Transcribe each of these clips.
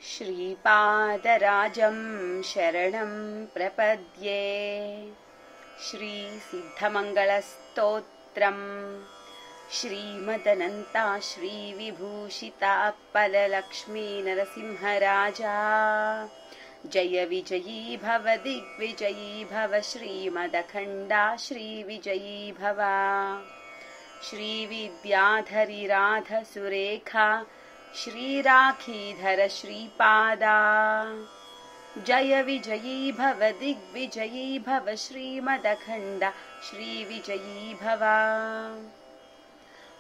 श्रीपादराजं शरणं प्रपद्ये। श्रीसिद्धमङ्गलस्तोत्रम् श्रीमदनन्ता श्रीविभूषिताप्पललक्ष्मी नरसिंहराजा। जय विजयी भव दिग्विजयी भव श्रीमदखण्डा श्रीविजयी भव। श्रीविद्याधरी राधसुरेखा श्रीराखीधर श्रीपादा। जय विजयी भव दिग्विजयी भव श्रीमदखण्डा श्रीविजयी भव।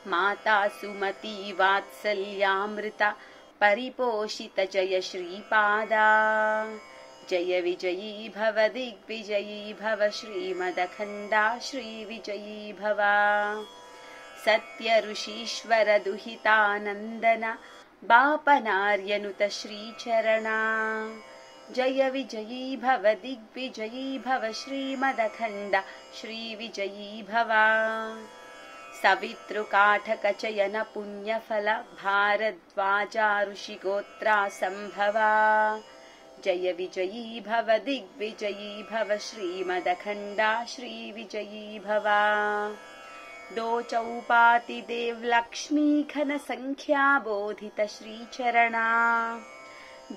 माता सुमती वात्सल्यामृता परिपोषित जय श्रीपादा। जय विजयी भव दिग्विजयी भव श्रीमदखण्डा श्रीविजयी भव। सत्य ऋषीश्वर दुहितानन्दन बापनार्यनुत श्रीचरणा। जय विजयी भव दिग्विजयी भव श्रीमदखण्डा श्रीविजयी भव। सवितृकाठकचयन पुण्यफल भारद्वाजा ऋषिगोत्रा सम्भवा। जय विजयी भव दिग्विजयी भव श्रीमदखण्डा श्रीविजयी भव। दो चौपाति देव लक्ष्मी घन संख्या बोधित श्रीचरणा।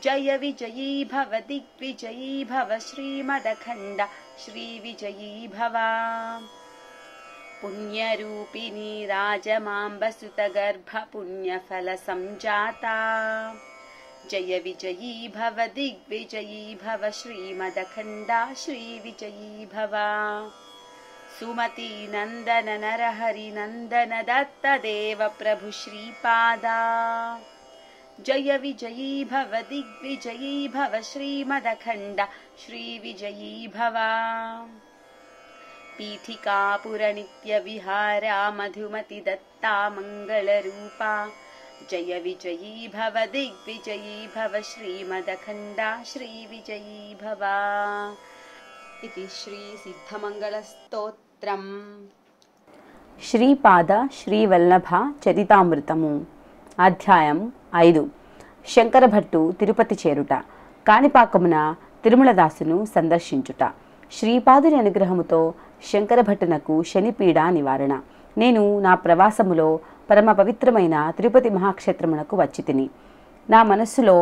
जय विजयी भव दिग्विजयी भव श्रीमदखण्डा श्रीविजयी भव। पुण्यरूपिणी राजमाम्बसुतगर्भ पुण्यफल संजाता। जय विजयी भव दिग्विजयी भव श्रीमदखण्डा श्रीविजयी भव। सुमती नंदन नरहरि नंदन दत्त देव प्रभु श्रीपादा। जय विजयी भव दिग्विजयी भव श्रीमदखण्डा श्रीविजयी भव। पीठिकापुर नित्य विहारा मधुमति दत्ता मंगलरूपा। जय विजयी भव दिग्विजयी भव श्रीमदखण्डा श्रीविजयी भव। इति श्री सिद्धमंगलस्तोत्रम्। శ్రీపాద శ్రీవల్లభ చరితామృతము అధ్యాయం 5. శంకరభట్టు తిరుపతి చేరుట, కాణిపాకమున తిరుమలదాసును సందర్శించుట. శ్రీపాదుని అనుగ్రహముతో శంకరభట్టునకు శనిపీడ నివారణ. నేను నా ప్రవాసములో పరమ పవిత్రమైన తిరుపతి మహాక్షేత్రమునకు వచ్చి తిని నా మనస్సులో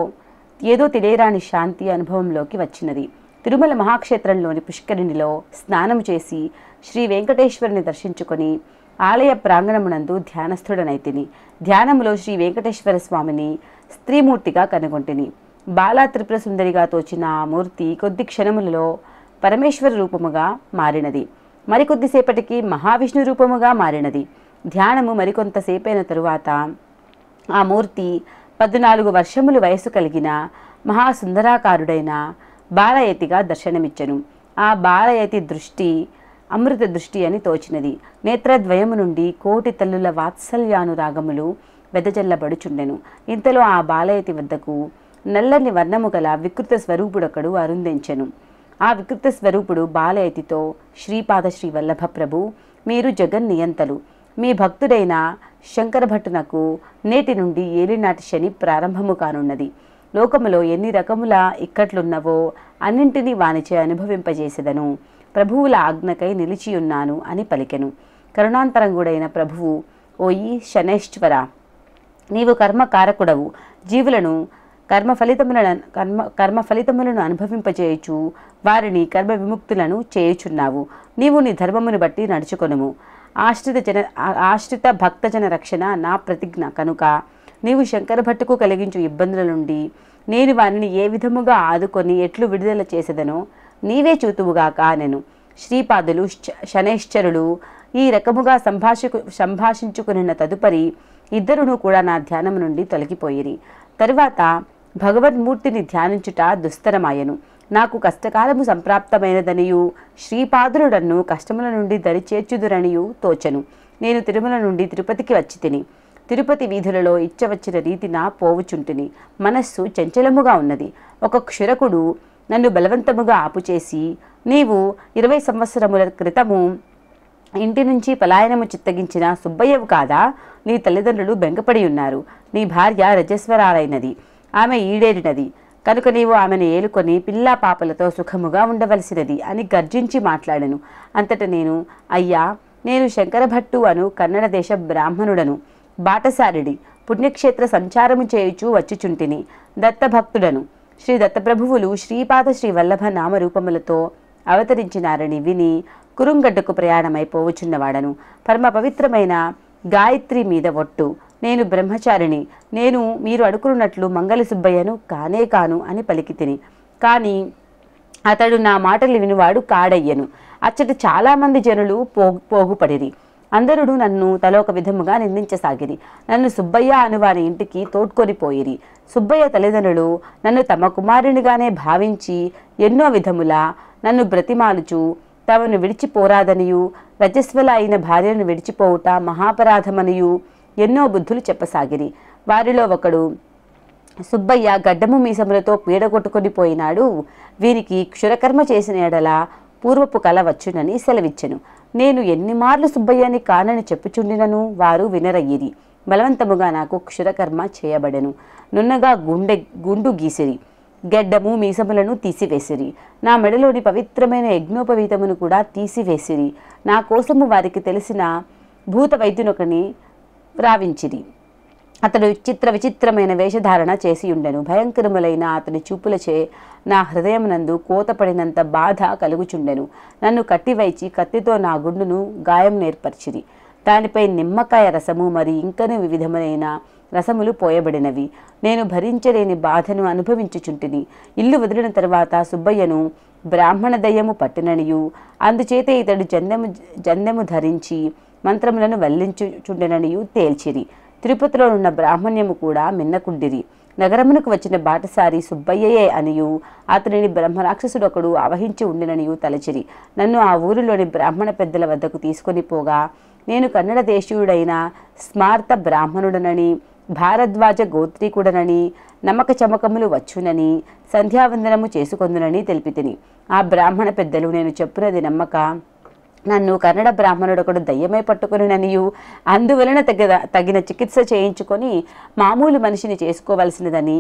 ఏదో తెలియరాని శాంతి అనుభవంలోకి వచ్చినది. తిరుమల మహాక్షేత్రంలోని పుష్కరిణిలో స్నానము చేసి శ్రీ వెంకటేశ్వరుని దర్శించుకొని ఆలయ ప్రాంగణమునందు ధ్యానస్థుడనైతిని. ధ్యానములో శ్రీ వెంకటేశ్వర స్వామిని స్త్రీమూర్తిగా కనుగొంటిని. బాలా త్రిపుర సుందరిగా తోచిన ఆ మూర్తి కొద్ది క్షణములలో పరమేశ్వర రూపముగా మారినది. మరికొద్దిసేపటికి మహావిష్ణు రూపముగా మారినది. ధ్యానము మరికొంతసేపైన తరువాత ఆ మూర్తి 14 వర్షములు వయసు కలిగిన మహాసుందరాకారుడైన బాలయతిగా దర్శనమిచ్చెను. ఆ బాలయతి దృష్టి అమృత దృష్టి అని తోచినది. నేత్రద్వయము నుండి కోటి తల్లుల వాత్సల్యానురాగములు వెదజల్లబడుచుండెను. ఇంతలో ఆ బాలయతి వద్దకు నల్లని వర్ణము గల వికృత స్వరూపుడొకడు అరుందించెను. ఆ వికృత స్వరూపుడు బాలయతితో, శ్రీపాద శ్రీవల్లభ ప్రభు, మీరు జగన్నియంతలు. మీ భక్తుడైన శంకరభట్టునకు నేటి నుండి ఏలినాటి శని ప్రారంభము కానున్నది. లోకములో ఎన్ని రకముల ఇక్కట్లున్నవో అన్నింటినీ వానిచే అనుభవింపజేసెదను. ప్రభువుల ఆజ్ఞకై నిలిచియున్నాను అని పలికెను. కరుణాంతరంగుడైన ప్రభువు, ఓయి శనేశ్వర, నీవు కర్మకారకుడవు. జీవులను కర్మ ఫలితములను అనుభవింపజేయుచు వారిని కర్మ విముక్తులను చేయుచున్నావు. నీవు నీ ధర్మమును బట్టి నడుచుకొనుము. ఆశ్రిత భక్తజన రక్షణ నా ప్రతిజ్ఞ కనుక నీవు శంకరభట్టుకు కలిగించు ఇబ్బందుల నుండి నేను వారిని ఏ విధముగా ఆదుకొని ఎట్లు విడుదల చేసేదనో నీవే చూతువుగాక అనెను. శ్రీపాదులు శనైశ్చరులు ఈ రకముగా సంభాషించుకున్న తదుపరి ఇద్దరును కూడా నా ధ్యానము నుండి తొలగిపోయిరి. తరువాత భగవన్మూర్తిని ధ్యానించుట దుస్తరమాయను. నాకు కష్టకాలము సంప్రాప్తమైనదనియు శ్రీపాదులుడన్ను కష్టముల నుండి దరిచేర్చుదురనియు తోచెను. నేను తిరుమల నుండి తిరుపతికి వచ్చి తిని తిరుపతి వీధులలో ఇచ్చవచ్చిన రీతిన పోవుచుంటిని. మనస్సు చంచలముగా ఉన్నది. ఒక క్షురకుడు నన్ను బలవంతముగా ఆపుచేసి, నీవు 20 సంవత్సరముల క్రితము ఇంటి నుంచి పలాయనము చిత్తగించిన సుబ్బయ్యవు కాదా? నీ తల్లిదండ్రులు బెంగపడి ఉన్నారు. నీ భార్య రజస్వరాలైనది. ఆమె ఈడేరినది కనుక నీవు ఆమెను ఏలుకొని పిల్లా పాపలతో సుఖముగా ఉండవలసినది అని గర్జించి మాట్లాడెను. అంతట నేను, అయ్యా, నేను శంకరభట్టు అను కన్నడ దేశ బ్రాహ్మణుడను, బాటసారిడి, పుణ్యక్షేత్ర సంచారము చేయుచూ వచ్చుచుంటిని, దత్తభక్తుడను. శ్రీ దత్తప్రభువులు శ్రీపాద శ్రీ వల్లభ నామరూపములతో అవతరించినారని విని కురుంగడ్డకు ప్రయాణమైపోవచున్నవాడను. పరమ పవిత్రమైన గాయత్రి మీద ఒట్టు, నేను బ్రహ్మచారిని, నేను మీరు అడుకున్నట్లు మంగళ సుబ్బయ్యను కానే కాను అని పలికి తిని. కానీ అతడు నా మాటలు వినివాడు కాడయ్యను. అచ్చట చాలామంది జనులు పోగుపడిరి. అందరూ నన్ను తలొక విధముగా నిందించసాగిరి. నన్ను సుబ్బయ్య అను వారి ఇంటికి తోడ్కొని పోయిరి. సుబ్బయ్య తల్లిదండ్రులు నన్ను తమ కుమారునిగానే భావించి ఎన్నో విధములా నన్ను బ్రతిమాలుచు తమను విడిచిపోరాదనియు, రజస్వల అయిన భార్యను విడిచిపోవుట మహాపరాధమనియు ఎన్నో బుద్ధులు చెప్పసాగిరి. వారిలో ఒకడు, సుబ్బయ్య గడ్డము మీసములతో పీడగొట్టుకొని పోయినాడు, వీరికి క్షురకర్మ చేసిన ఎడల పూర్వపు కల వచ్చునని సెలవిచ్చెను. నేను ఎన్ని మార్లు సుబ్బయ్యని కానని చెప్పుచుండినను వారు వినరయ్యిరి. బలవంతముగా నాకు క్షురకర్మ చేయబడెను. నున్నగా గుండు గీసిరి, గెడ్డము మీసములను తీసివేసిరి. నా మెడలోని పవిత్రమైన యజ్ఞోపవీతమును కూడా తీసివేసిరి. నా కోసము వారికి తెలిసిన భూత వైద్యునొకని రావించిరి. అతడు విచిత్రమైన వేషధారణ చేసి ఉండెను. భయంకరములైన అతని చూపులచే నా హృదయమునందు కోతపడినంత బాధ కలుగుచుండెను. నన్ను కట్టివైచి కత్తితో నా గుండును గాయం నేర్పర్చిరి. దానిపై నిమ్మకాయ రసము మరి ఇంకను వివిధమైన రసములు పోయబడినవి. నేను భరించలేని బాధను అనుభవించుచుంటిని. ఇల్లు వదిలిన తర్వాత సుబ్బయ్యను బ్రాహ్మణ దయ్యము పట్టిననియు, అందుచేత ఇతడు జందెము ధరించి మంత్రములను వల్లించుచుండెననియు తేల్చిరి. తిరుపతిలో ఉన్న బ్రాహ్మణ్యము కూడా మిన్నకుండిరి. నగరమునకు వచ్చిన బాటసారి సుబ్బయ్యయే అనియు, అతనిని బ్రహ్మరాక్షసుడొకడు ఆవహించి ఉండిననియు తలచిరి. నన్ను ఆ ఊరిలోని బ్రాహ్మణ పెద్దల వద్దకు తీసుకొని పోగా, నేను కన్నడ దేశీయుడైన స్మార్త బ్రాహ్మణుడనని, భారద్వాజ గోత్రీకుడనని, నమ్మక చమకములు వచ్చునని, సంధ్యావందనము చేసుకొందునని తెలిపితిని. ఆ బ్రాహ్మణ పెద్దలు నేను చెప్పునది నమ్మక నన్ను కన్నడ బ్రాహ్మణుడొకడు దయ్యమే పట్టుకునిననియు, అందువలన తగిన చికిత్స చేయించుకొని మామూలు మనిషిని చేసుకోవలసినదని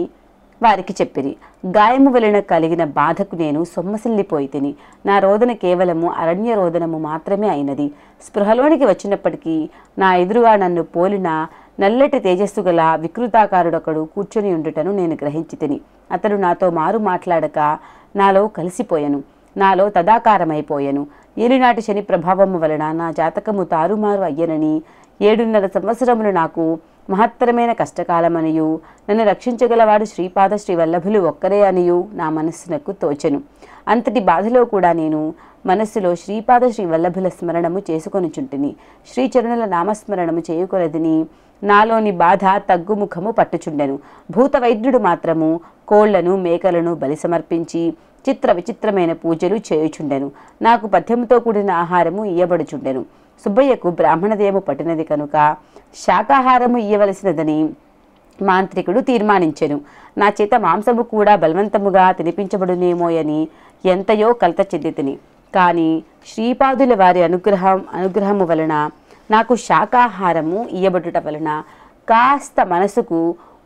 వారికి చెప్పిరి. గాయము వలన కలిగిన బాధకు నేను సొమ్మసిల్లిపోయి తిని. నా రోదన కేవలము అరణ్య రోదనము మాత్రమే అయినది. స్పృహలోనికి వచ్చినప్పటికీ నా ఎదురుగా నన్ను పోలిన నల్లటి తేజస్సు గల వికృతాకారుడొకడు కూర్చొని ఉండుటను నేను గ్రహించి తిని. అతడు నాతో మారు మాట్లాడక నాలో కలిసిపోయాను, నాలో తదాకారమైపోయాను. ఏలినాటి శని ప్రభావము వలన నా జాతకము తారుమారు అయ్యనని, 7.5 సంవత్సరములు నాకు మహత్తరమైన కష్టకాలమనియు, నన్ను రక్షించగలవాడు శ్రీపాద శ్రీ వల్లభులు ఒక్కరే అనియు నా మనస్సునకు తోచెను. అంతటి బాధలో కూడా నేను మనస్సులో శ్రీపాద శ్రీ వల్లభుల స్మరణము చేసుకొనుచుంటిని. శ్రీచరణుల నామస్మరణము చేయకొలదిని నాలోని బాధ తగ్గుముఖము పట్టుచుండెను. భూత వైద్యుడు మాత్రము కోళ్లను మేకలను బలి సమర్పించి విచిత్రమైన పూజలు చేయుచుండెను. నాకు పథ్యముతో కూడిన ఆహారము ఇయ్యబడుచుండెను. సుబ్బయ్యకు బ్రాహ్మణదేము పట్టినది కనుక శాకాహారము ఇయ్యవలసినదని మాంత్రికుడు తీర్మానించెను. నా చేత మాంసము కూడా బలవంతముగా తినిపించబడునేమోయని ఎంతయో కలత చెందితిని. కానీ శ్రీపాదుల వారి అనుగ్రహము వలన నాకు శాకాహారము ఇయ్యబడుట వలన కాస్త మనసుకు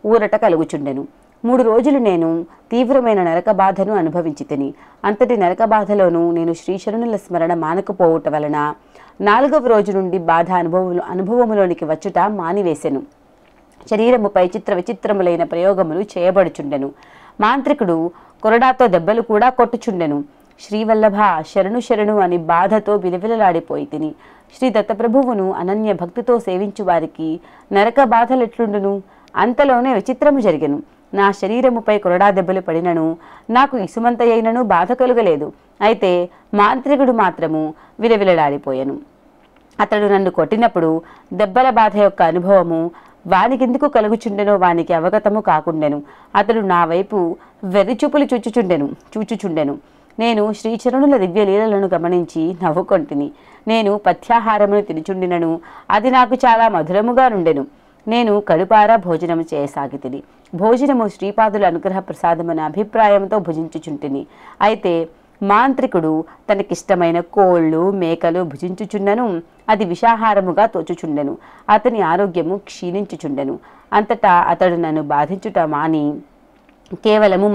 ఊరట కలుగుచుండెను. 3 రోజులు నేను తీవ్రమైన నరక బాధను అనుభవించి తిని. అంతటి నరక బాధలోనూ నేను శ్రీశరణుల స్మరణ మానకపోవుట వలన 4వ రోజు నుండి బాధ అనుభవములోనికి వచ్చుట మానివేశెను. శరీరముపై విచిత్రములైన ప్రయోగములు చేయబడుచుండెను. మాంత్రికుడు కొరడాతో దెబ్బలు కూడా కొట్టుచుండెను. శ్రీవల్లభ శరణు శరణు అని బాధతో విలవిలలాడిపోయి తిని. శ్రీ దత్తప్రభువును అనన్య భక్తితో సేవించు వారికి నరక బాధలెట్లుండును? అంతలోనే విచిత్రము జరిగెను. నా శరీరముపై కొరడా దెబ్బలు పడినను నాకు ఇసుమంతయైనను బాధ కలుగలేదు. అయితే మాంత్రికుడు మాత్రము విలవిలలాడిపోయాను. అతడు నన్ను కొట్టినప్పుడు దెబ్బల బాధ యొక్క అనుభవము వానికెందుకు కలుగుచుండెనో వానికి అవగతము కాకుండెను. అతడు నా వైపు వెర్రిచూపులు చూచుచుండెను. నేను శ్రీచరణుల దివ్యలీలలను గమనించి నవ్వుకొంటిని. నేను పథ్యాహారమును తినుచుండినను అది నాకు చాలా మధురముగా నుండెను. నేను కడుపారా భోజనము చేయసాగితిని. భోజనము శ్రీపాదుల అనుగ్రహ ప్రసాదమన్న అభిప్రాయంతో భుజించుచుంటిని. అయితే మాంత్రికుడు తనకిష్టమైన కోళ్ళు మేకలు భుజించుచుండెను. అది విషాహారముగా తోచుచుండెను. అతని ఆరోగ్యము క్షీణించుచుండెను. అంతటా అతడు నన్ను బాధించుట మాని కేవలము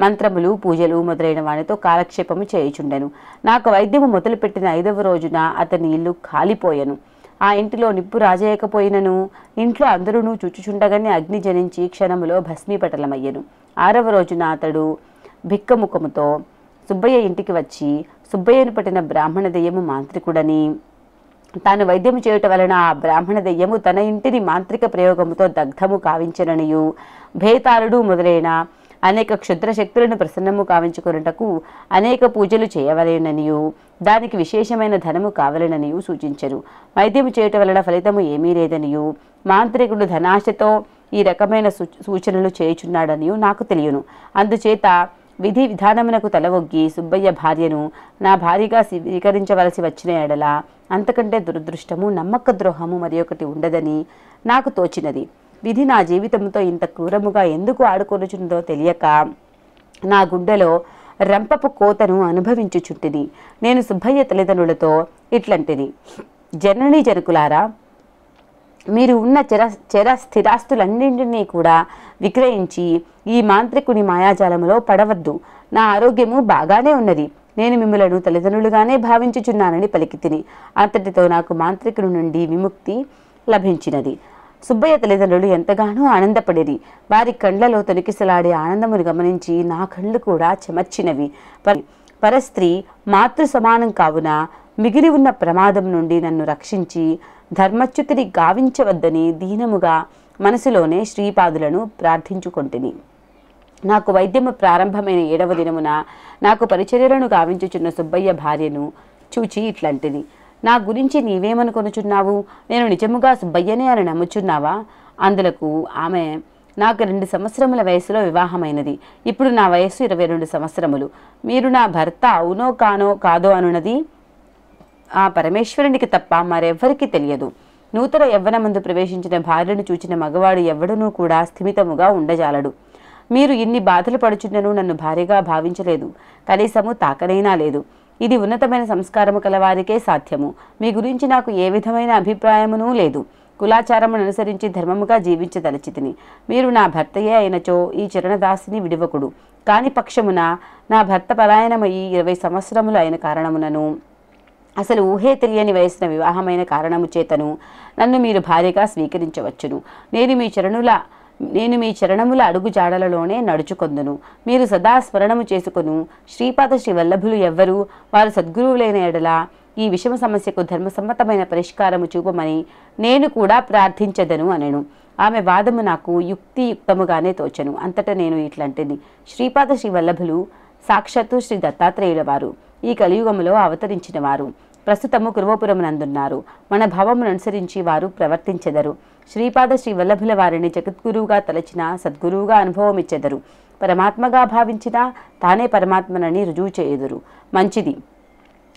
మంత్రములు పూజలు మొదలైన వానితో కాలక్షేపము చేయుచుండెను. నాకు వైద్యము మొదలుపెట్టిన 5వ రోజున అతని ఇల్లు కాలిపోయెను. ఆ ఇంటిలో నిప్పు రాజేయకపోయినను ఇంట్లో అందరూ చుచ్చుచుండగానే అగ్ని జనించి క్షణములో భస్మీపటలమయ్యెను. 6వ రోజున అతడు భిక్కముఖముతో సుబ్బయ్య ఇంటికి వచ్చి సుబ్బయ్యను పట్టిన బ్రాహ్మణ దెయ్యము మాంత్రికుడని, తాను వైద్యము చేయుట వలన ఆ బ్రాహ్మణ దెయ్యము తన ఇంటిని మాంత్రిక ప్రయోగముతో దగ్ధము కావించననియు, భేతాళుడు మొదలైన అనేక క్షుద్ర శక్తులను ప్రసన్నము కావించుకొనుటకు అనేక పూజలు చేయవలెననియు, దానికి విశేషమైన ధనము కావలెననియు సూచించెను. వైద్యము చేయుట వలన ఫలితము ఏమీ లేదనియు, మాంత్రికుడు ధనాశతో ఈ రకమైన సూచనలు చేయుచున్నాడనియు నాకు తెలియను. అందుచేత విధి విధానమునకు తలవొగ్గి సుబ్బయ్య భార్యను నా భార్యగా స్వీకరించవలసి వచ్చిన ఎడల అంతకంటే దురదృష్టము నమ్మక ద్రోహము మరి ఒకటి ఉండదని నాకు తోచినది. విధి నా జీవితంతో ఇంత క్రూరముగా ఎందుకు ఆడుకొనుచుందో తెలియక నా గుండెలో రంపపు కోతను అనుభవించుచుంటిని. నేను సుబ్బయ్య తల్లిదండ్రులతో ఇట్లంటిని: జననీ జనకులారా, మీరు ఉన్న స్థిరాస్తులన్నింటినీ కూడా విక్రయించి ఈ మాంత్రికుని మాయాజాలములో పడవద్దు. నా ఆరోగ్యము బాగానే ఉన్నది. నేను మిమ్మలను తల్లిదండ్రులుగానే భావించుచున్నానని పలికితిని. అంతటితో నాకు మాంత్రికుని నుండి విముక్తి లభించినది. సుబ్బయ్య తల్లిదండ్రులు ఎంతగానో ఆనందపడిరి. వారి కండ్లలో తొనికిసలాడే ఆనందమును గమనించి నా కళ్ళు కూడా చెమర్చినవి. పరస్త్రీ మాతృ సమానం కావున మిగిలి ఉన్న ప్రమాదం నుండి నన్ను రక్షించి ధర్మచ్యుతిని గావించవద్దని దీనముగా మనసులోనే శ్రీపాదులను ప్రార్థించుకొంటిని. నాకు వైద్యము ప్రారంభమైన 7వ దినమున నాకు పరిచర్యలను గావించుచున్న సుబ్బయ్య భార్యను చూచి ఇట్లంటిది: నా గురించి నీవేమనుకొనుచున్నావు? నేను నిజముగా సుబ్బయ్యనే అని నమ్ముచున్నావా? అందులకు ఆమె, నాకు 2 సంవత్సరముల వయసులో వివాహమైనది. ఇప్పుడు నా వయస్సు 22 సంవత్సరములు. మీరు నా భర్త అవునో కాదో అనున్నది ఆ పరమేశ్వరునికి తప్ప మరెవ్వరికి తెలియదు. నూతన యవ్వనమందు ప్రవేశించిన భార్యను చూచిన మగవాడు ఎవ్వడనూ కూడా స్థిమితముగా ఉండజాలడు. మీరు ఇన్ని బాధలు పడుచున్నను నన్ను భార్యగా భావించలేదు, కనీసము తాకనైనా లేదు. ఇది ఉన్నతమైన సంస్కారము కలవారికే సాధ్యము. మీ గురించి నాకు ఏ విధమైన అభిప్రాయమునూ లేదు. కులాచారమును అనుసరించి ధర్మముగా జీవించదలచితిని. మీరు నా భర్తయే అయినచో ఈ చరణదాసిని విడివకుడు. కాని పక్షమున నా భర్త పలాయనమయ్యి 20 సంవత్సరములు అయిన కారణమునను, అసలు ఊహే తెలియని వయసున వివాహమైన కారణము చేతను నన్ను మీరు భార్యగా స్వీకరించవచ్చును. నేను మీ చరణముల అడుగు జాడలలోనే నడుచుకొందును. మీరు సదా స్మరణము చేసుకొను శ్రీపాద శ్రీ వల్లభులు ఎవ్వరు? వారు సద్గురువులైన ఎడల ఈ విషమ సమస్యకు ధర్మసమ్మతమైన పరిష్కారము చూపమని నేను కూడా ప్రార్థించదను అనెను. ఆమె వాదము నాకు యుక్తియుక్తముగానే తోచెను. అంతటా నేను ఇట్లంటిని: శ్రీపాద శ్రీ వల్లభులు సాక్షాత్తు శ్రీ దత్తాత్రేయుల వారు, ఈ కలియుగములో అవతరించిన వారు. ప్రస్తుతము కురువపురమునందున్నారు. మన భావమును అనుసరించి వారు ప్రవర్తించెదరు. శ్రీపాద శ్రీ వల్లభుల వారిని జగద్గురువుగా తలచిన సద్గురువుగా అనుభవం ఇచ్చెదరు. పరమాత్మగా భావించినా తానే పరమాత్మనని రుజువు చేయుదురు. మంచిది,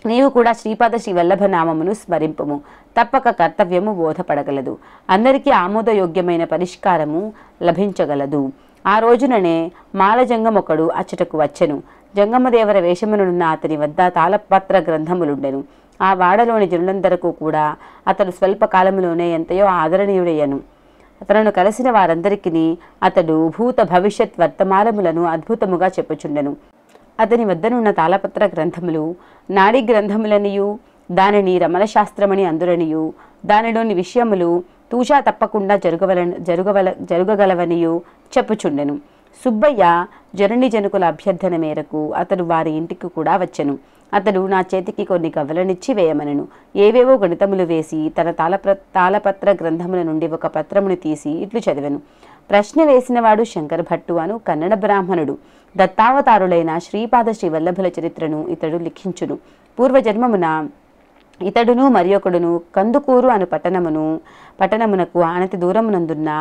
నీవు కూడా శ్రీపాద శ్రీ వల్లభ నామమును స్మరింపము. తప్పక కర్తవ్యము బోధపడగలదు. అందరికీ ఆమోదయోగ్యమైన పరిష్కారము లభించగలదు. ఆ రోజుననే మాలజంగమొకడు అచ్చటకు వచ్చెను. జంగమదేవర వేషమునున్న అతని వద్ద తాళపత్ర గ్రంథములుండెను. ఆ వాడలోని జనులందరకు కూడా అతడు స్వల్పకాలంలోనే ఎంతయో ఆదరణీయుడయ్యను. అతను కలిసిన వారందరికీ అతడు భూత భవిష్యత్ వర్తమానములను అద్భుతముగా చెప్పుచుండెను. అతని వద్దనున్న తాళపత్ర గ్రంథములు నాడీ గ్రంథములనియు, దానిని రమణశాస్త్రమని అందురనియు, దానిలోని విషయములు తూచా తప్పకుండా జరుగగలవనియు చెప్పుచుండెను. సుబ్బయ్య జననీ జనకుల అభ్యర్థన మేరకు అతడు వారి ఇంటికి కూడా వచ్చెను. అతడు నా చేతికి కొన్ని కవ్వలనిచ్చి వేయమనెను. ఏవేవో గణితములు వేసి తన తాళపత్ర గ్రంథముల నుండి ఒక పత్రమును తీసి ఇట్లు చదివెను. ప్రశ్న వేసినవాడు శంకర భట్టు అను కన్నడ బ్రాహ్మణుడు. దత్తావతారులైన శ్రీపాద శ్రీ వల్లభుల చరిత్రను ఇతడు లిఖించును. పూర్వజన్మమున ఇతడును మరియొకడును కందుకూరు అను పట్టణమునకు ఆనతి దూరమునందున్న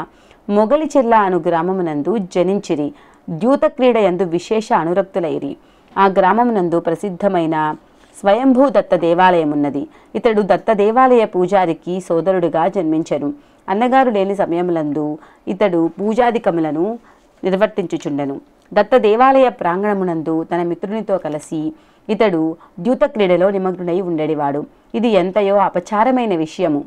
మొగలిచెర్ల అను గ్రామమునందు జనించిరి. ద్యూత క్రీడ యందు విశేష అనురక్తులైరి. ఆ గ్రామమునందు ప్రసిద్ధమైన స్వయంభూ దత్త దేవాలయమున్నది. ఇతడు దత్త దేవాలయ పూజారికి సోదరుడుగా జన్మించెను. అన్నగారు లేని సమయములందు ఇతడు పూజాధికములను నిర్వర్తించుచుండెను. దత్త దేవాలయ ప్రాంగణమునందు తన మిత్రునితో కలిసి ఇతడు ద్యూత క్రీడలో నిమగ్నుడై ఉండేవాడు. ఇది ఎంతయో అపచారమైన విషయము.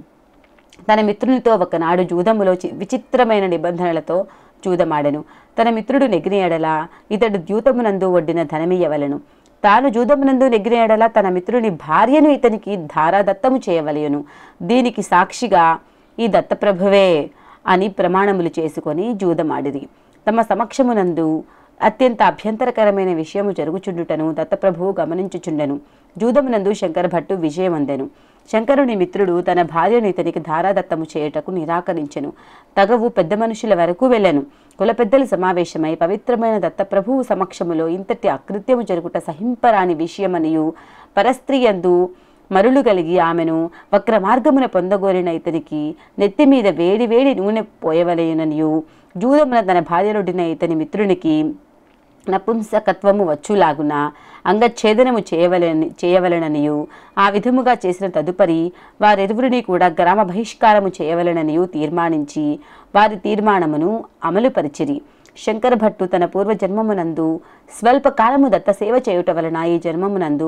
తన మిత్రునితో ఒకనాడు జూదములో విచిత్రమైన నిబంధనలతో జూదమాడెను. తన మిత్రుడు నెగ్గిన ఎడల ఇతడు ద్యూతమునందు ఒడ్డిన ధనమియ్యవలెను. తాను జూదమునందు నెగ్గిన ఎడల తన మిత్రుని భార్యను ఇతనికి ధారాదత్తము చేయవలెను. దీనికి సాక్షిగా ఈ దత్తప్రభువే అని ప్రమాణములు చేసుకొని జూదమాడిరి. తమ సమక్షమునందు అత్యంత అభ్యంతరకరమైన విషయము జరుగుచుండుటను దత్తప్రభువు గమనించుచుండెను. జూదమునందు శంకరభట్టు విజయమందెను. శంకరుని మిత్రుడు తన భార్యను ఇతనికి ధారాదత్తము చేయుటకు నిరాకరించెను. తగవు పెద్ద మనుషుల వరకు వెళ్ళెను. కుల పెద్దలు సమావేశమై పవిత్రమైన దత్తప్రభువు సమక్షములో ఇంతటి అకృత్యము జరుగుట సహింపరాని విషయమనియు పరస్త్రీయందు మరులు కలిగి ఆమెను వక్ర మార్గమున పొందగోరిన ఇతనికి నెత్తిమీద వేడి వేడి నూనె పోయవలెననియు జూదమున తన భార్యనొడ్డిన ఇతని మిత్రునికి నపుంసకత్వము వచ్చులాగున అంగచ్ఛేదనము చేయవలెననియు ఆ విధముగా చేసిన తదుపరి వారిరువురిని కూడా గ్రామ బహిష్కారము చేయవలెననియు తీర్మానించి వారి తీర్మానమును అమలుపరిచిరి. శంకరభట్టు తన పూర్వజన్మమునందు స్వల్పకాలము దత్తసేవ చేయుట వలన ఈ జన్మమునందు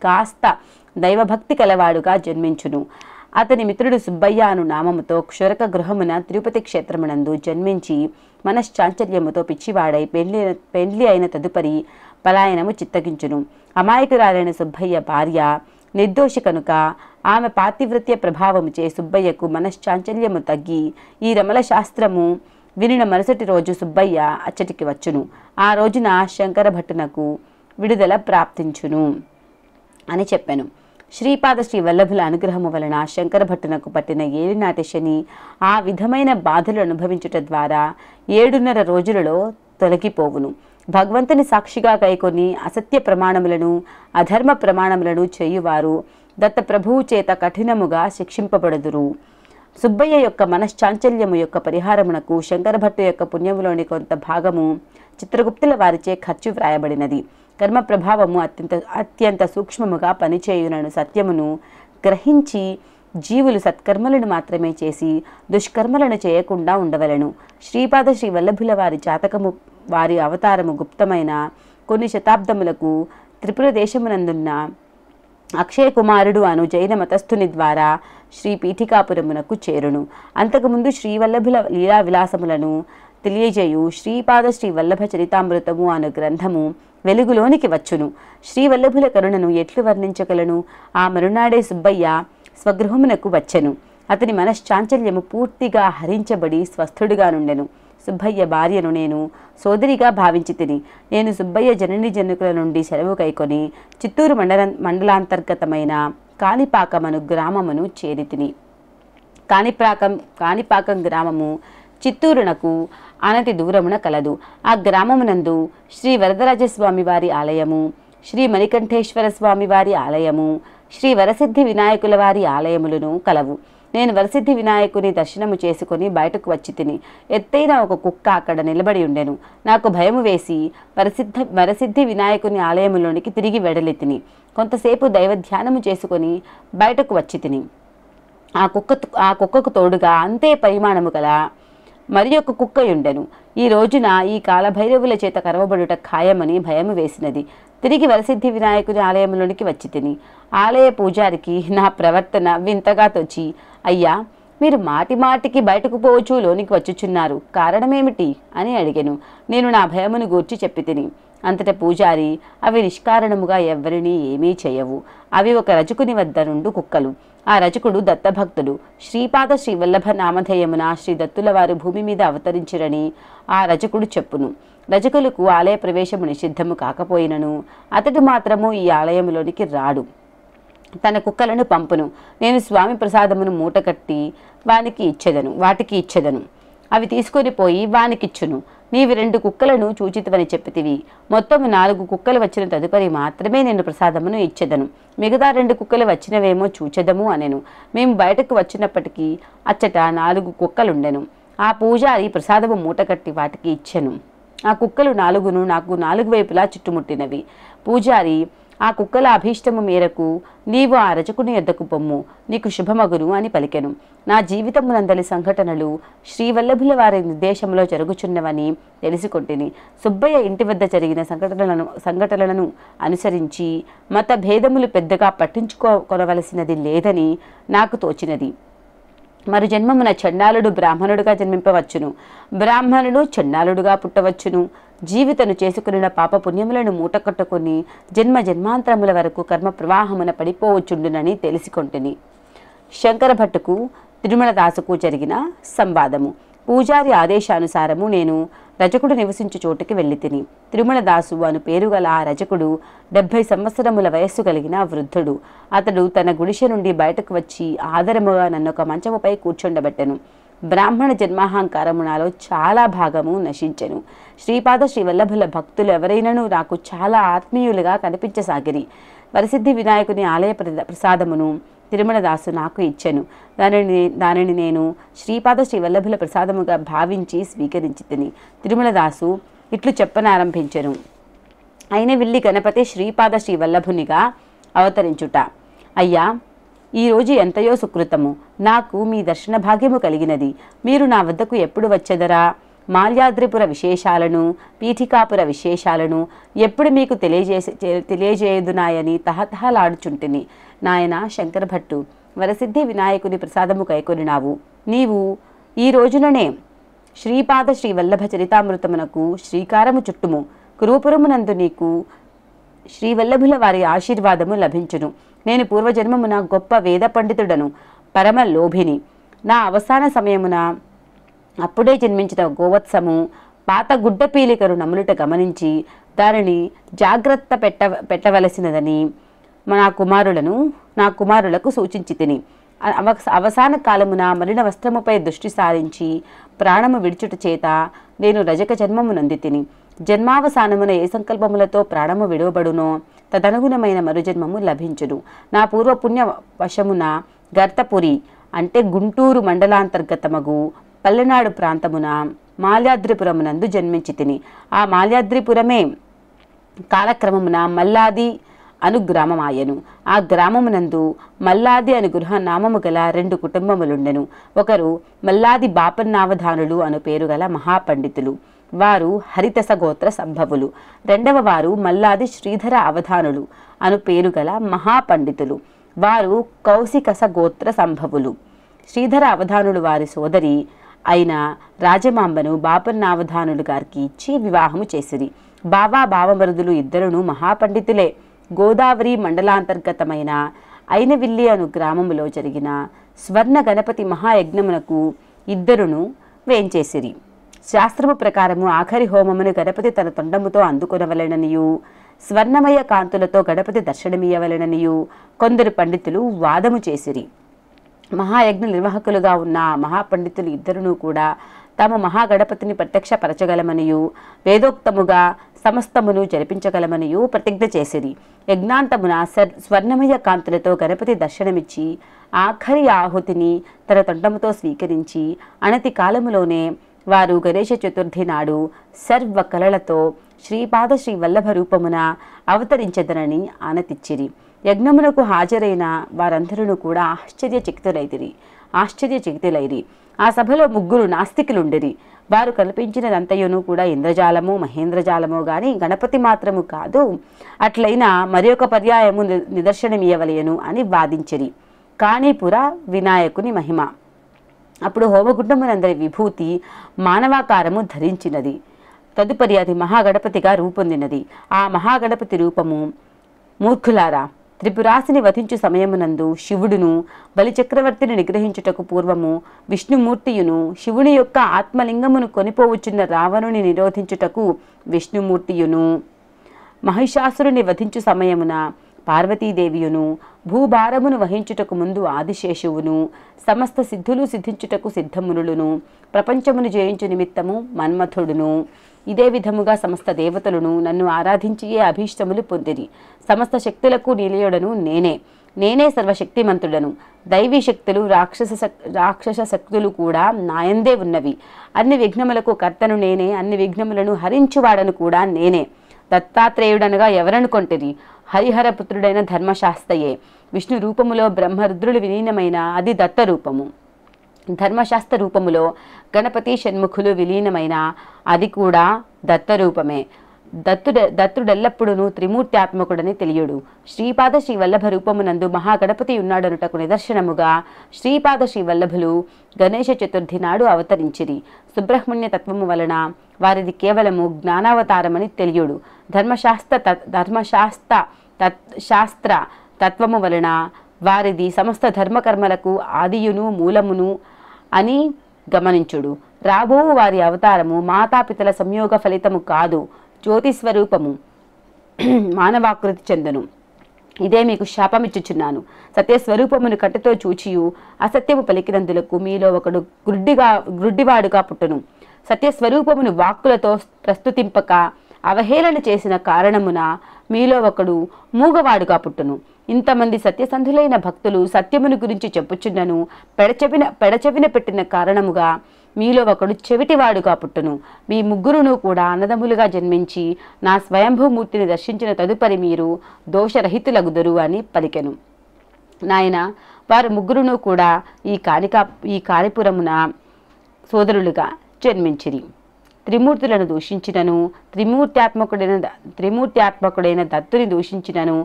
కాస్త దైవభక్తి కలవాడుగా జన్మించును. అతని మిత్రుడు సుబ్బయ్య అను నామముతో క్షురక గృహమున తిరుపతి క్షేత్రమునందు జన్మించి మనశ్చాంచల్యముతో పిచ్చివాడై పెండ్లి అయిన తదుపరి పలాయనము చిత్తగించును. అమాయకురాలైన సుబ్బయ్య భార్య నిర్దోషి కనుక ఆమె పాతివ్రత్య ప్రభావము చే సుబ్బయ్యకు మనశ్చాంచల్యము తగ్గి ఈ రమల శాస్త్రము వినిన మరుసటి రోజు సుబ్బయ్య అచ్చటికి వచ్చును. ఆ రోజున శంకరభట్టునకు విడుదల ప్రాప్తించును అని చెప్పాను. శ్రీపాద శ్రీ వల్లభుల అనుగ్రహము వలన శంకరభట్టునకు పట్టిన ఏలినాటి శని ఆ విధమైన బాధలు అనుభవించుట ద్వారా 7.5 రోజులలో తొలగిపోవును. భగవంతుని సాక్షిగా కైకొని అసత్య ప్రమాణములను అధర్మ ప్రమాణములను చేయువారు దత్తప్రభువు చేత కఠినముగా శిక్షింపబడుదురు. సుబ్బయ్య యొక్క మనశ్చాంచల్యము యొక్క పరిహారమునకు శంకరభట్టు యొక్క పుణ్యములోని కొంత భాగము చిత్రగుప్తుల వారిచే ఖర్చు వ్రాయబడినది. కర్మ ప్రభావము అత్యంత సూక్ష్మముగా పనిచేయునను సత్యమును గ్రహించి జీవులు సత్కర్మలను మాత్రమే చేసి దుష్కర్మలను చేయకుండా ఉండవలను. శ్రీపాద శ్రీ వల్లభుల వారి జాతకము వారి అవతారము గుప్తమైన కొన్ని శతాబ్దములకు త్రిపుర దేశమునందున్న అక్షయ కుమారుడు అను జైన మతస్థుని ద్వారా శ్రీ పీఠికాపురమునకు చేరును. అంతకుముందు శ్రీవల్లభుల లీలా విలాసములను తెలియజేయు శ్రీపాద శ్రీ వల్లభ చరితామృతము అను గ్రంథము వెలుగులోనికి వచ్చును. శ్రీవల్లభుల కరుణను ఎట్లు వర్ణించగలను? ఆ మరునాడే సుబ్బయ్య స్వగృహమునకు వచ్చెను. అతని మనశ్చాంచల్యము పూర్తిగా హరించబడి స్వస్థుడిగా నుండెను. సుబ్బయ్య భార్యను నేను సోదరిగా భావించి తిని నేను సుబ్బయ్య జనని జనకుల నుండి సెలవు కైకొని చిత్తూరు మండలాంతర్గతమైన కాణిపాకమను గ్రామమును చేరితిని. కాణిపాకం గ్రామము చిత్తూరునకు అనతి దూరమున కలదు. ఆ గ్రామమునందు శ్రీ వరదరాజస్వామి వారి ఆలయము, శ్రీ మణికంఠేశ్వర స్వామి వారి ఆలయము, శ్రీ వరసిద్ధి వినాయకుల వారి ఆలయములను కలవు. నేను వరసిద్ధి వినాయకుని దర్శనము చేసుకుని బయటకు వచ్చి తిని ఎత్తైన ఒక కుక్క అక్కడ నిలబడి ఉండెను. నాకు భయము వేసి వరసిద్ధి వినాయకుని ఆలయములోనికి తిరిగి వెడలి తిని కొంతసేపు దైవ ధ్యానము చేసుకొని బయటకు వచ్చి తిని ఆ కుక్కకు తోడుగా అంతే పరిమాణము గల మరి ఒక కుక్క ఉండెను. ఈ రోజున ఈ కాలభైరవుల చేత కరవబడుట ఖాయమని భయము వేసినది. తిరిగి వరసిద్ధి వినాయకుని ఆలయంలోనికి వచ్చి తిని ఆలయ పూజారికి నా ప్రవర్తన వింతగా తోచి, అయ్యా, మీరు మాటి మాటికి బయటకు పోవచ్చు లోనికి వచ్చుచున్నారు, కారణమేమిటి అని అడిగాను. నేను నా భయమును గూర్చి చెప్పి తిని అంతట పూజారి, అవి నిష్కారణముగా ఎవ్వరినీ ఏమీ చేయవు. అవి ఒక రజకుని వద్ద నుండు కుక్కలు. ఆ రజకుడు దత్తభక్తుడు. శ్రీపాద శ్రీ వల్లభ నామధేయమున శ్రీ దత్తుల వారు భూమి మీద అవతరించిరని ఆ రజకుడు చెప్పును. రజకులకు ఆలయ ప్రవేశము నిషిద్ధము కాకపోయినను అతడు మాత్రము ఈ ఆలయములోనికి రాడు. తన కుక్కలను పంపును. నేను స్వామి ప్రసాదమును మూటకట్టి వాటికి ఇచ్చెదను. అవి తీసుకొని పోయి వానికిచ్చును. నీవి 2 కుక్కలను చూచితివని చెప్పితివి. మొత్తము 4 కుక్కలు వచ్చిన తదుపరి మాత్రమే నేను ప్రసాదమును ఇచ్చెదను. మిగతా 2 కుక్కలు వచ్చినవేమో చూచెదము అనెను. మేము బయటకు వచ్చినప్పటికీ అచ్చట 4 కుక్కలుండెను. ఆ పూజారి ప్రసాదము మూటకట్టి వాటికి ఇచ్చెను. ఆ కుక్కలు 4 నాకు 4 వైపులా చుట్టుముట్టినవి. పూజారి, ఆ కుక్కల అభీష్టము మేరకు నీవు ఆ రజకుని యొద్దకు పొమ్ము, నీకు శుభమగును అని పలికెను. నా జీవితమునందలి సంఘటనలు శ్రీవల్లభుల వారి నిర్దేశంలో జరుగుచున్నవని తెలుసుకొంటిని. సుబ్బయ్య ఇంటి వద్ద జరిగిన సంఘటనలను అనుసరించి మత భేదములు పెద్దగా పట్టించుకోవలసినది లేదని నాకు తోచినది. మరు జన్మమున చండాలుడు బ్రాహ్మణుడుగా జన్మింపవచ్చును, బ్రాహ్మణుడు చండాలుడుగా పుట్టవచ్చును. జీవితను చేసుకున్న పాపపుణ్యములను మూటకట్టుకుని జన్మ జన్మాంతరముల వరకు కర్మ ప్రవాహమున పడిపోవచ్చుండునని తెలిసికొంటిని. శంకర భట్టుకు తిరుమల దాసుకు జరిగిన సంవాదము. పూజారి ఆదేశానుసారము నేను రజకుడు నివసించు చోటుకి వెళ్ళి తిని. తిరుమల దాసు అను పేరు గల ఆ రజకుడు 70 సంవత్సరముల వయస్సు కలిగిన వృద్ధుడు. అతడు తన గుడిసె నుండి బయటకు వచ్చి ఆదరముగా నన్ను ఒక మంచముపై కూర్చుండబెట్టెను. బ్రాహ్మణ జన్మాహంకారము నాలో చాలా భాగము నశించెను. శ్రీపాద శ్రీవల్లభుల భక్తులు ఎవరైనను నాకు చాలా ఆత్మీయులుగా కనిపించసాగిరి. వరసిద్ధి వినాయకుని ఆలయ ప్రసాదమును తిరుమల దాసు నాకు ఇచ్చెను. దానిని నేను శ్రీపాద శ్రీవల్లభుల ప్రసాదముగా భావించి స్వీకరించి తిని. తిరుమల దాసు ఇట్లు చెప్పనారంభించెను. అయిన విల్లి గణపతి శ్రీపాద శ్రీవల్లభునిగా అవతరించుట. అయ్యా, ఈరోజు ఎంతయో సుకృతము. నాకు మీ దర్శన భాగ్యము కలిగినది. మీరు నా వద్దకు ఎప్పుడు వచ్చెదరా? మాల్యాద్రిపుర విశేషాలను, పీఠికాపుర విశేషాలను ఎప్పుడు మీకు తెలియజేయుదునాయని తహతహలాడుచుంటిని. నాయన శంకర భట్టు, వరసిద్ధి వినాయకుని ప్రసాదము కైకొనినావు. నీవు ఈ రోజుననే శ్రీపాద శ్రీవల్లభ చరితామృతమునకు శ్రీకారము చుట్టుము. కురూపురమునందు నీకు శ్రీవల్లభుల వారి ఆశీర్వాదము లభించును. నేను పూర్వజన్మమున గొప్ప వేద పండితుడను, పరమ లోభిని. నా అవసాన సమయమున అప్పుడే జన్మించిన గోవత్సము పాత గుడ్డ పీలికను నములుట గమనించి దానిని జాగ్రత్త పెట్టవలసినదని నా కుమారులకు సూచించి తిని. అవసాన కాలమున మలిన వస్త్రముపై దృష్టి సారించి ప్రాణము విడిచుట చేత నేను రజక జన్మము నంది తిని. జన్మావసానమున ఏ సంకల్పములతో ప్రాణము విడువబడునో తదనుగుణమైన మరుజన్మము లభించును. నా పూర్వపుణ్య వశమున గర్తపురి అంటే గుంటూరు మండలాంతర్గతమగు పల్లెనాడు ప్రాంతమున మాల్యాద్రిపురమునందు జన్మించి తిని. ఆ మాల్యాద్రిపురమే కాలక్రమమున మల్లాది అను గ్రామమాయను. ఆ గ్రామమునందు మల్లాది అను గృహనామము గల 2 కుటుంబములుండెను. ఒకరు మల్లాది బాపన్నావధానులు అను పేరు గల మహాపండితులు. వారు హరితస గోత్ర సంభవులు. రెండవ వారు మల్లాది శ్రీధర అవధానులు అను పేరు గల మహాపండితులు. వారు కౌశికస గోత్ర సంభవులు. శ్రీధర అవధానులు వారి సోదరి అయిన రాజమాంబను బాపన్నావధానులు గారికి ఇచ్చి వివాహము చేసిరి. బావా బావమరుదులు ఇద్దరును మహాపండితులే. గోదావరి మండలాంతర్గతమైన అయినవిల్లి అను గ్రామములో జరిగిన స్వర్ణ గణపతి మహాయజ్ఞమునకు ఇద్దరును వేంచేసిరి. శాస్త్రము ప్రకారము ఆఖరి హోమమును గణపతి తన తొండముతో అందుకొనవలెననియు, స్వర్ణమయ కాంతులతో గణపతి దర్శనమియ్యవలెననియు కొందరు పండితులు వాదము చేసిరి. మహాయజ్ఞ నిర్వాహకులుగా ఉన్న మహాపండితులు ఇద్దరును కూడా తాము మహాగణపతిని ప్రత్యక్షపరచగలమనియు వేదోక్తముగా సమస్తమును జరిపించగలమనియు ప్రతిజ్ఞ చేసిరి. యజ్ఞాంతమున స్వర్ణమయ కాంతులతో గణపతి దర్శనమిచ్చి ఆఖరి ఆహుతిని తన తొండముతో స్వీకరించి అనతి కాలములోనే వారు గణేష చతుర్థి నాడు సర్వ కళలతో శ్రీపాద శ్రీ వల్లభ రూపమున అవతరించెదనని ఆనతిచ్చిరి. యజ్ఞమునకు హాజరైన వారందరూ కూడా ఆశ్చర్యచకితులైరి. ఆ సభలో 3 నాస్తికులుండిరి. వారు కల్పించినదంతయును కూడా ఇంద్రజాలము మహేంద్రజాలము గాని గణపతి మాత్రము కాదు, అట్లయినా మరి ఒక పర్యాయము నిదర్శనమియ్యవలయను అని వాదించిరి. కాణీపుర వినాయకుని మహిమ. అప్పుడు హోమగుండమునందరి విభూతి మానవాకారము ధరించినది. తదుపరి అది మహాగణపతిగా రూపొందినది. ఆ మహాగణపతి రూపము, మూర్ఖులారా, త్రిపురాసిని వధించు సమయమునందు శివుడును బలిచక్రవర్తిని నిగ్రహించుటకు పూర్వము విష్ణుమూర్తియును శివుని యొక్క ఆత్మలింగమును కొనిపోవచ్చున్న రావణుని నిరోధించుటకు విష్ణుమూర్తియును మహిషాసురుని వధించు సమయమున పార్వతీదేవియును భూభారమును వహించుటకు ముందు ఆదిశేషువును సమస్త సిద్ధులు సిద్ధించుటకు సిద్ధమునులను ప్రపంచమును జయించు నిమిత్తము మన్మథుడును ఇదే విధముగా సమస్త దేవతలను నన్ను ఆరాధించియే అభీష్టములు పొందిరి. సమస్త శక్తులకు నిలయుడను నేనే సర్వశక్తిమంతుడను. దైవీ శక్తులు రాక్షస శక్తులు కూడా నాయందే ఉన్నవి. అన్ని విఘ్నములకు కర్తను నేనే, అన్ని విఘ్నములను హరించువాడను కూడా నేనే. దత్తాత్రేయుడనగా ఎవరనుకొంటిరి? హరిహరపుత్రుడైన ధర్మశాస్త్రయే. విష్ణు రూపములో బ్రహ్మరుద్రులు విలీనమైన అది దత్త రూపము. ధర్మశాస్త్ర రూపములో గణపతి షణ్ముఖులు విలీనమైన అది కూడా దత్తరూపమే. దత్తుడెల్లప్పుడూ త్రిమూర్త్యాత్మకుడని తెలియడు. శ్రీపాద శ్రీ వల్లభ రూపమునందు మహాగణపతి ఉన్నాడనుటకు నిదర్శనముగా శ్రీపాద శ్రీ వల్లభులు గణేష చతుర్థి నాడు అవతరించిరి. సుబ్రహ్మణ్య తత్వము వలన వారిది కేవలము జ్ఞానావతారమని తెలియడు. శాస్త్ర తత్వము వలన వారిది సమస్త ధర్మకర్మలకు ఆదియును మూలమును అని గమనించుడు. రాబోవు వారి అవతారము మాతాపితల సంయోగ ఫలితము కాదు, జ్యోతిస్వరూపము మానవాకృతి చెందును. ఇదే మీకు శాపమిచ్చుచున్నాను. సత్యస్వరూపమును కట్టెతో చూచియు అసత్యము పలికినందులకు మీలో ఒకడు గ్రుడ్డివాడుగా పుట్టును. సత్యస్వరూపమును వాక్కులతో ప్రస్తుతింపక అవహేళన చేసిన కారణమున మీలో ఒకడు మూగవాడుగా పుట్టును. ఇంతమంది సత్యసంధులైన భక్తులు సత్యమును గురించి చెప్పుచున్నను పెడచెవిన పెట్టిన కారణముగా మీలో ఒకడు చెవిటివాడుగా పుట్టును. మీ ముగ్గురును కూడా అన్నదములుగా జన్మించి నా స్వయంభూమూర్తిని దర్శించిన తదుపరి మీరు దోషరహితులగుదురు అని పలికెను. నాయన, వారు ముగ్గురును కూడా ఈ కాణిపురమున సోదరులుగా జన్మించిరి. త్రిమూర్తులను దూషించినను త్రిమూర్త్యాత్మకుడైన దత్తుని దూషించినను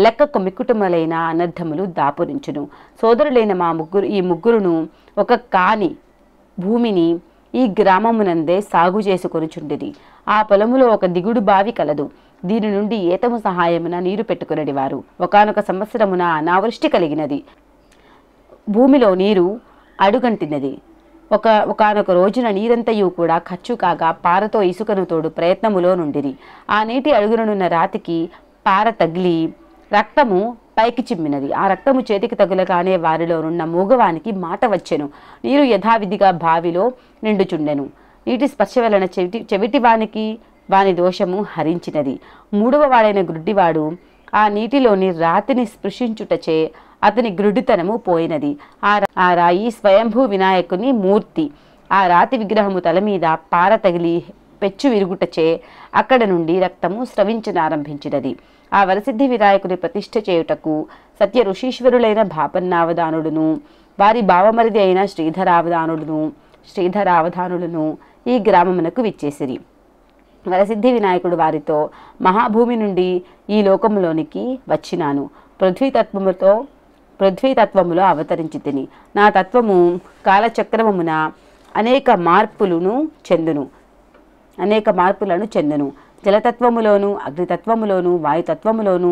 లెక్కకు మిక్కుటములైన అనర్థములు దాపురించును. సోదరులైన ఈ ముగ్గురును ఒక కాని భూమిని ఈ గ్రామమునందే సాగు చేసుకొనుచుండిరి. ఆ పొలములో ఒక దిగుడు బావి కలదు. దీని నుండి ఏతము సహాయమున నీరు పెట్టుకునడి వారు. ఒకానొక సంవత్సరమున అనావృష్టి కలిగినది. భూమిలో నీరు అడుగంటినది. ఒకానొక రోజున నీరంతయు కూడా ఖర్చు కాగా పారతో ఇసుకను తోడు ప్రయత్నములో నుండిరి. ఆ నీటి అడుగునున్న రాతికి పార తగిలి రక్తము పైకి చిమ్మినది. ఆ రక్తము చేతికి తగులగానే వారిలో నున్న మూగవానికి మాట వచ్చెను. నీరు యథావిధిగా బావిలో నిండుచుండెను. నీటి స్పర్శ వలన చెవిటివానికి వాని దోషము హరించినది. మూడవ వాడైన గ్రుడ్డివాడు ఆ నీటిలోని రాతిని స్పృశించుటచే అతని గ్రుడితనము పోయినది. ఆ రాయి స్వయంభూ వినాయకుని మూర్తి. ఆ రాతి విగ్రహము తల మీద పార తగిలి పెచ్చు విరుగుటచే అక్కడ నుండి రక్తము స్రవించనారంభించినది. ఆ వరసిద్ధి వినాయకుని ప్రతిష్ఠ చేయుటకు సత్య ఋషీశ్వరులైన బాపన్నావధానుడును వారి భావమరిది అయిన శ్రీధరావధానులను ఈ గ్రామమునకు విచ్చేసిరి. వరసిద్ధి వినాయకుడు వారితో, మహాభూమి నుండి ఈ లోకములోనికి వచ్చినాను. పృథ్వీతత్వములో అవతరించి తిని నా తత్వము కాలచక్రమున అనేక మార్పులను చెందును. జలతత్వములోను, అగ్నితత్వములోను, వాయుతత్వములోను,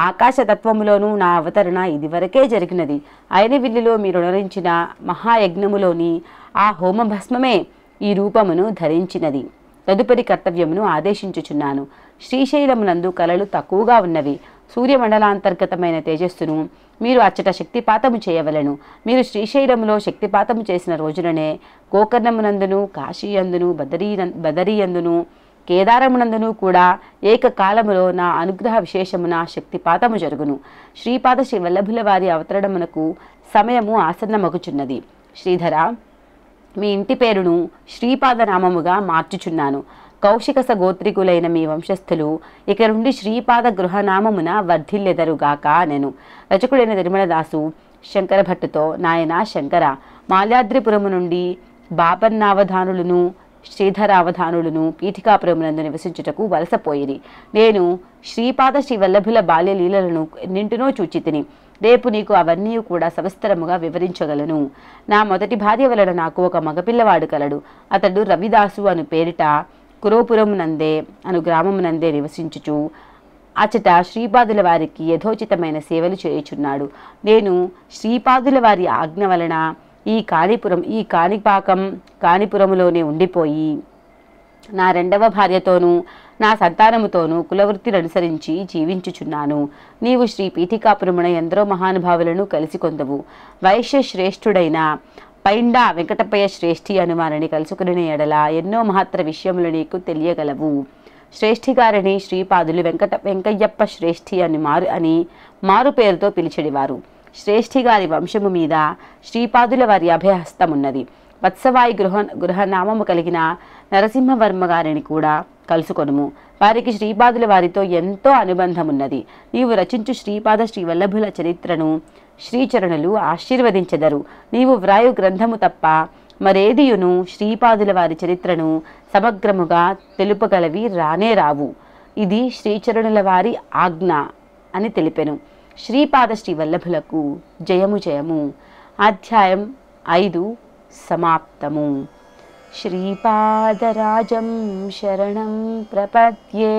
ఆకాశతత్వములోను నా అవతరణ ఇదివరకే జరిగినది. అయినవిల్లిలో మీరు రుణరించిన మహాయజ్ఞములోని ఆ హోమభస్మమే ఈ రూపమును ధరించినది. తదుపరి కర్తవ్యమును ఆదేశించుచున్నాను. శ్రీశైలమునందు కళలు తక్కువగా ఉన్నవి. సూర్యమండలాంతర్గతమైన తేజస్సును మీరు అచ్చట శక్తిపాతము చేయవలెను. మీరు శ్రీశైలములో శక్తిపాతము చేసిన రోజుననే గోకర్ణమునందును, కాశీయందును, బదరీయందును, కేదారమునందును కూడా ఏకకాలములో నా అనుగ్రహ విశేషమున శక్తిపాతము జరుగును. శ్రీపాద శ్రీ వల్లభుల వారి అవతరణమునకు సమయము ఆసన్నమగుచున్నది. శ్రీధర, మీ ఇంటి పేరును శ్రీపాదనామముగా మార్చుచున్నాను. కౌశికస గోత్రికులైన మీ వంశస్థులు ఇక నుండి శ్రీపాద గృహనామమున వర్ధిల్లెదరుగాక అనెను. రచకుడైన తిరుమలదాసు శంకర భట్టుతో, నాయన శంకర, మాల్యాద్రిపురము నుండి బాపన్నావధానులను శ్రీధరావధానులను పీఠికాపురమునందు నివసించుటకు వలసపోయిరి. నేను శ్రీపాద శ్రీ వల్లభుల బాల్యలీలలను ఎన్నింటినో చూచితిని. రేపు నీకు అవన్నీ కూడా సవిస్తరముగా వివరించగలను. నా మొదటి భార్య వలన నాకు ఒక మగపిల్లవాడు కలడు. అతడు రవిదాసు అను పేరిట కురోపురమునందే అను గ్రామమునందే నివసించుచు అచట శ్రీపాదుల వారికి యథోచితమైన సేవలు చేయుచున్నాడు. నేను శ్రీపాదుల వారి ఆజ్ఞ వలన ఈ కాణిపురములోనే ఉండిపోయి నా రెండవ భార్యతోనూ నా సంతానముతోనూ కులవృత్తిని అనుసరించి జీవించుచున్నాను. నీవు శ్రీ పీఠికాపురమున ఎందరో మహానుభావులను కలిసి కొందవు. వైశ్య శ్రేష్ఠుడైన పైండా వెంకటప్పయ్య శ్రేష్ఠి అనుమానని కలుసుకుని ఎడల ఎన్నో మహత్తర విషయములు నీకు తెలియగలవు. శ్రేష్ఠిగారిని శ్రీపాదులు వెంకయ్యప్ప శ్రేష్ఠి అని మారు పేరుతో పిలిచెడివారు. శ్రేష్ఠిగారి వంశము మీద శ్రీపాదుల వారి అభయహస్తమున్నది. వత్సవాయి గృహనామము కలిగిన నరసింహవర్మ గారిని కూడా కలుసుకొనుము. వారికి శ్రీపాదుల వారితో ఎంతో అనుబంధమున్నది. నీవు రచించు శ్రీపాద శ్రీ వల్లభుల చరిత్రను శ్రీచరణులు ఆశీర్వదించెదరు. నీవు వ్రాయు గ్రంథము తప్ప మరేదియును శ్రీపాదుల వారి చరిత్రను సమగ్రముగా తెలుపగలవి రానే రావు. ఇది శ్రీచరణుల వారి ఆజ్ఞ అని తెలిపెను. శ్రీపాద శ్రీ వల్లభులకు జయము జయము. అధ్యాయం 5 సమాప్తము. శ్రీపాదరాజం శరణం ప్రపద్యే.